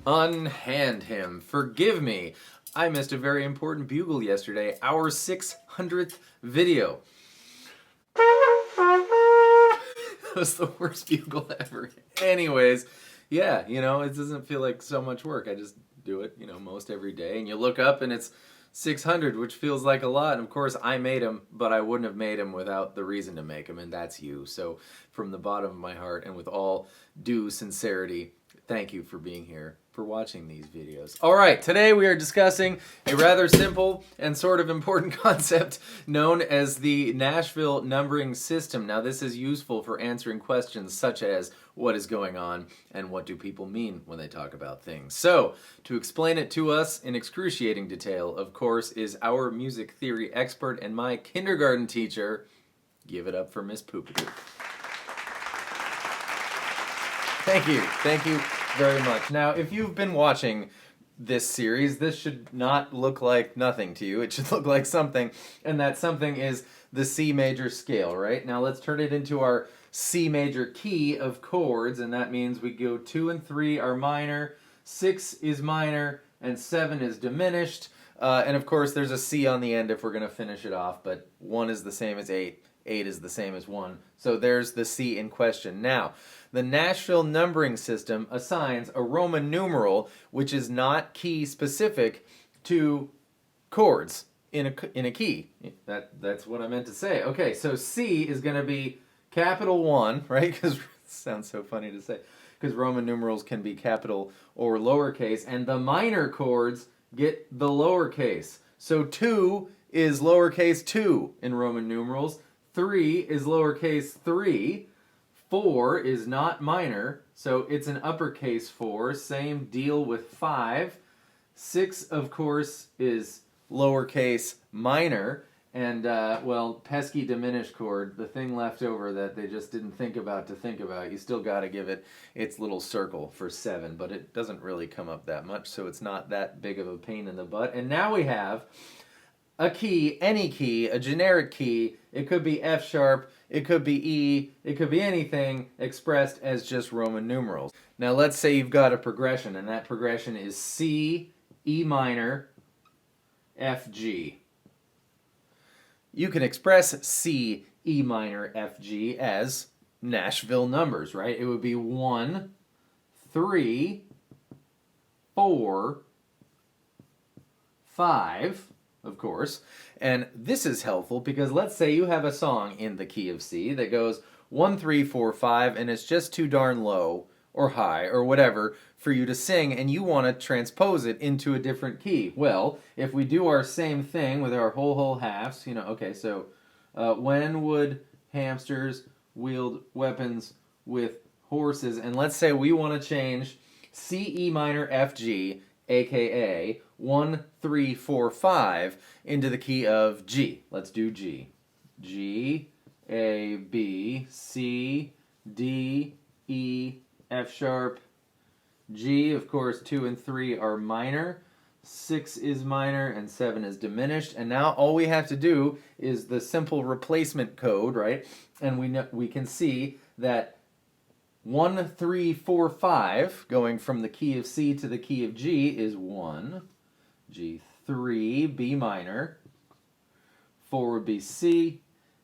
Unhand him. Forgive me. I missed a very important bugle yesterday, our 600th video. That was the worst bugle ever. Anyways, yeah, it doesn't feel like so much work. I just do it, most every day. And you look up and it's 600, which feels like a lot. And of course, I made them, but I wouldn't have made them without the reason to make them, and that's you. So, from the bottom of my heart and with all due sincerity, thank you for being here, for watching these videos. All right, today we are discussing a rather simple and sort of important concept known as the Nashville numbering system. Now, this is useful for answering questions such as, what is going on and what do people mean when they talk about things? So, to explain it to us in excruciating detail, of course, is our music theory expert and my kindergarten teacher. Give it up for Miss Poopadoo. Thank you very much. Now, if you've been watching this series, this should not look like nothing to you. It should look like something, and that something is the C major scale, right? Now let's turn it into our C major key of chords, and that means we go 2 and 3 are minor, 6 is minor, and 7 is diminished. And of course, there's a C on the end if we're going to finish it off, but 1 is the same as 8. 8 is the same as 1. So there's the C in question. Now, the Nashville numbering system assigns a Roman numeral which is not key specific to chords in a key. That's what I meant to say. Okay, so C is going to be capital 1, right? Because it sounds so funny to say. Because Roman numerals can be capital or lowercase, and the minor chords get the lowercase. So 2 is lowercase 2 in Roman numerals. 3 is lowercase 3. 4 is not minor, so it's an uppercase 4. Same deal with 5. 6, of course, is lowercase minor. And, pesky diminished chord, the thing left over that they just didn't think about to think about. You still got to give it its little circle for 7, but it doesn't really come up that much, so it's not that big of a pain in the butt. And now we have a key, any key, a generic key. It could be F sharp, it could be E, it could be anything expressed as just Roman numerals. Now let's say you've got a progression, and that progression is C, E minor, F, G. You can express C, E minor, F, G as Nashville numbers, right? It would be 1, 3, 4, 5, of course. And this is helpful because let's say you have a song in the key of C that goes 1, 3, 4, 5, and it's just too darn low or high or whatever for you to sing, and you want to transpose it into a different key. Well, if we do our same thing with our whole halves, okay, so when would hamsters wield weapons with horses? And let's say we want to change C, E minor, F, G, aka 1, 3, 4, 5 into the key of G. Let's do G. G, A, B, C, D, E, F sharp, G. Of course, 2 and 3 are minor. 6 is minor and 7 is diminished. And now all we have to do is the simple replacement code, right? And we can see that 1, 3, 4, 5, going from the key of C to the key of G, is 1, G, 3, B minor, 4 would be C,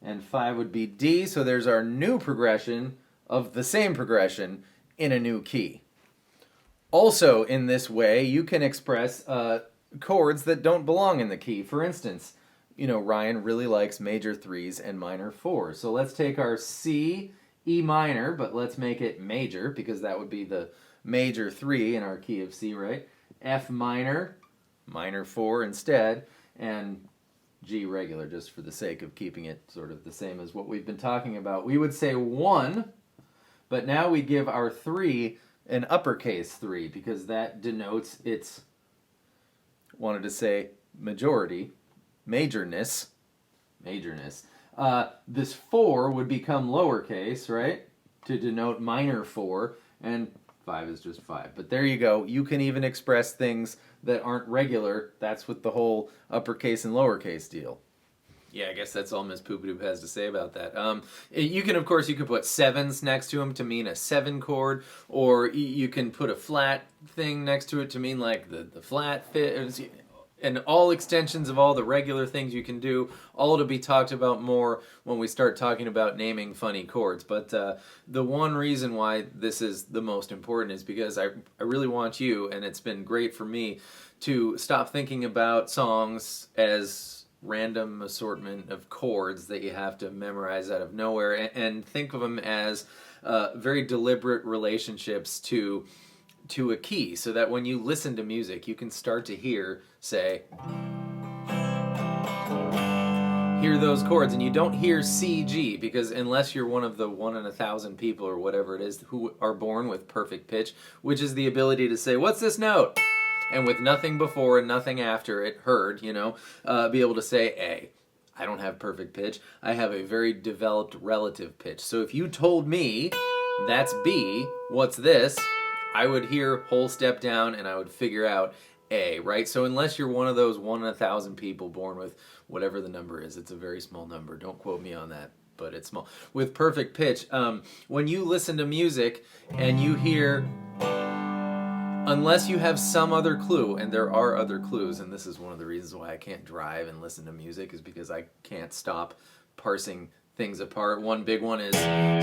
and 5 would be D. So there's our new progression of the same progression in a new key. Also, in this way, you can express chords that don't belong in the key. For instance, Ryan really likes major 3s and minor 4s. So let's take our C, E minor, but let's make it major because that would be the major 3 in our key of C, right? F minor, minor 4 instead, and G regular, just for the sake of keeping it sort of the same as what we've been talking about. We would say 1, but now we give our 3 an uppercase 3 because that denotes its, wanted to say majority, majorness. This 4 would become lowercase, right, to denote minor 4, and 5 is just 5. But there you go. You can even express things that aren't regular. That's with the whole uppercase and lowercase deal. Yeah, I guess that's all Miss Poopadoop has to say about that. You can, of course, you can put sevens next to them to mean a 7 chord, or you can put a flat thing next to it to mean like the flat fit, and all extensions of all the regular things you can do, all to be talked about more when we start talking about naming funny chords. But the one reason why this is the most important is because I really want you, and it's been great for me, to stop thinking about songs as random assortment of chords that you have to memorize out of nowhere, and think of them as very deliberate relationships to a key, so that when you listen to music, you can start to hear those chords, and you don't hear C, G, because unless you're one of the 1 in 1,000 people or whatever it is who are born with perfect pitch, which is the ability to say, what's this note? And with nothing before and nothing after it heard, be able to say A. I don't have perfect pitch. I have a very developed relative pitch. So if you told me that's B, what's this? I would hear whole step down and I would figure out A, right? So unless you're one of those 1 in 1,000 people born with whatever the number is, it's a very small number. Don't quote me on that, but it's small. With perfect pitch, when you listen to music and you hear, unless you have some other clue, and there are other clues, and this is one of the reasons why I can't drive and listen to music, is because I can't stop parsing things apart. One big one is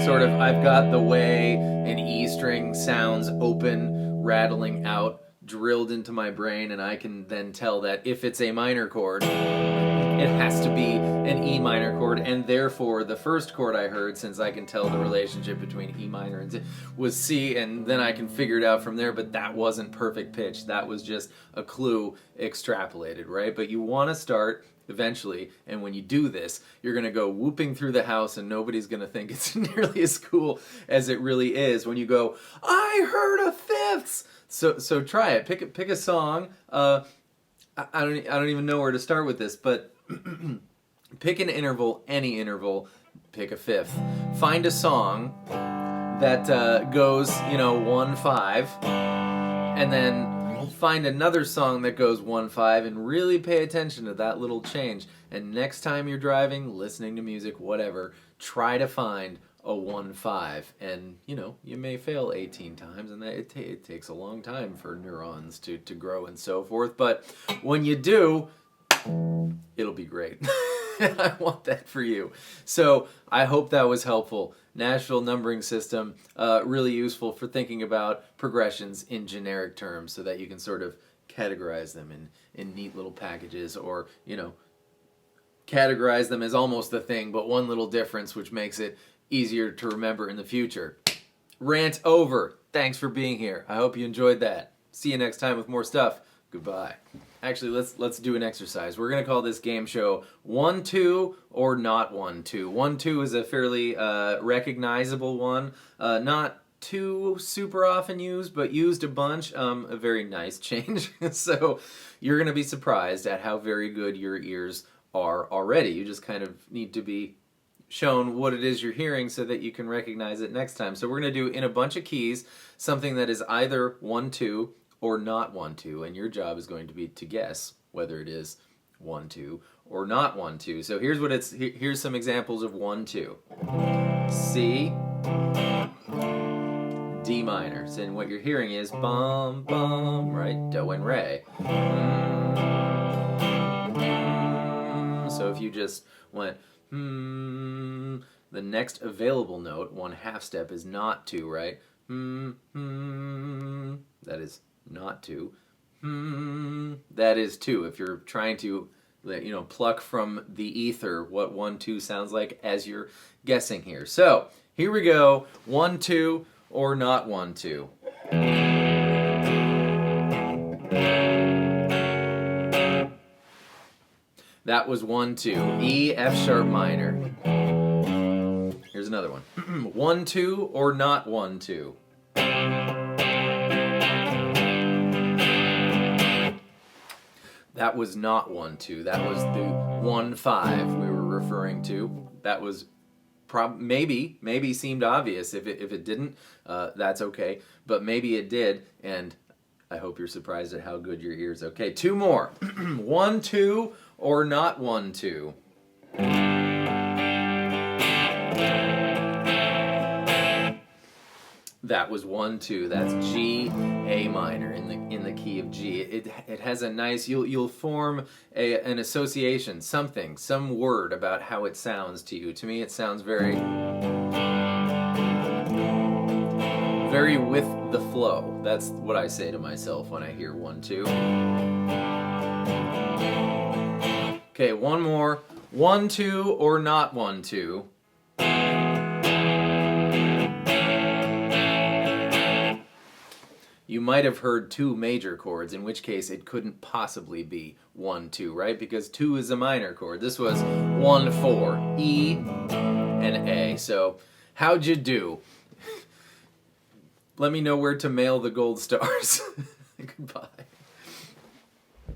sort of, I've got the way an E string sounds open, rattling out, drilled into my brain, and I can then tell that if it's a minor chord, it has to be an E minor chord, and therefore the first chord I heard, since I can tell the relationship between E minor and C, was C, and then I can figure it out from there, but that wasn't perfect pitch. That was just a clue extrapolated, right? But you want to start eventually, and when you do this, you're going to go whooping through the house, and nobody's going to think it's nearly as cool as it really is when you go, I heard a fifths! So try it. Pick a song. I don't even know where to start with this, but pick an interval, any interval. Pick a fifth. Find a song that goes 1/5, and then find another song that goes 1/5, and really pay attention to that little change. And next time you're driving, listening to music, whatever, try to find a 1/5, and you may fail 18 times, and it takes a long time for neurons to grow and so forth, but when you do, it'll be great. I want that for you. So I hope that was helpful. Nashville numbering system, really useful for thinking about progressions in generic terms, so that you can sort of categorize them in neat little packages, or categorize them as almost the thing, but one little difference which makes it easier to remember in the future. Rant over. Thanks for being here. I hope you enjoyed that. See you next time with more stuff. Goodbye. Actually, let's do an exercise. We're going to call this game show 1-2 or not 1-2. 1-2 is a fairly recognizable one. Not too super often used, but used a bunch. A very nice change. So you're going to be surprised at how very good your ears are already. You just kind of need to be shown what it is you're hearing so that you can recognize it next time. So we're going to do, in a bunch of keys, something that is either 1-2 or not 1-2, and your job is going to be to guess whether it is 1-2 or not 1-2. So here's some examples of 1-2. C, D minor. So and what you're hearing is bum bum, right? Do and re. So if you just went the next available note, 1/2 step, is not 2, right? That is not 2. That is 2. If you're trying to, pluck from the ether what 1-2 sounds like as you're guessing here. So here we go. 1-2 or not 1-2. That was 1-2. E, F sharp minor. Here's another one. 1-2 or not 1-2. That was not 1-2. That was the 1-5 we were referring to. That was maybe seemed obvious. If it didn't, that's okay. But maybe it did, and I hope you're surprised at how good your ears. Okay, 2 more. 1-2 or not 1-2. That was 1, 2. That's G, A minor in the key of G. It has a nice. You'll form an association, some word about how it sounds to you. To me, it sounds very with the flow. That's what I say to myself when I hear 1, 2. Okay, one more. 1, 2 or not 1, 2. You might have heard 2 major chords, in which case it couldn't possibly be 1, 2, right? Because 2 is a minor chord. This was 1, 4, E and A. So, how'd you do? Let me know where to mail the gold stars. Goodbye.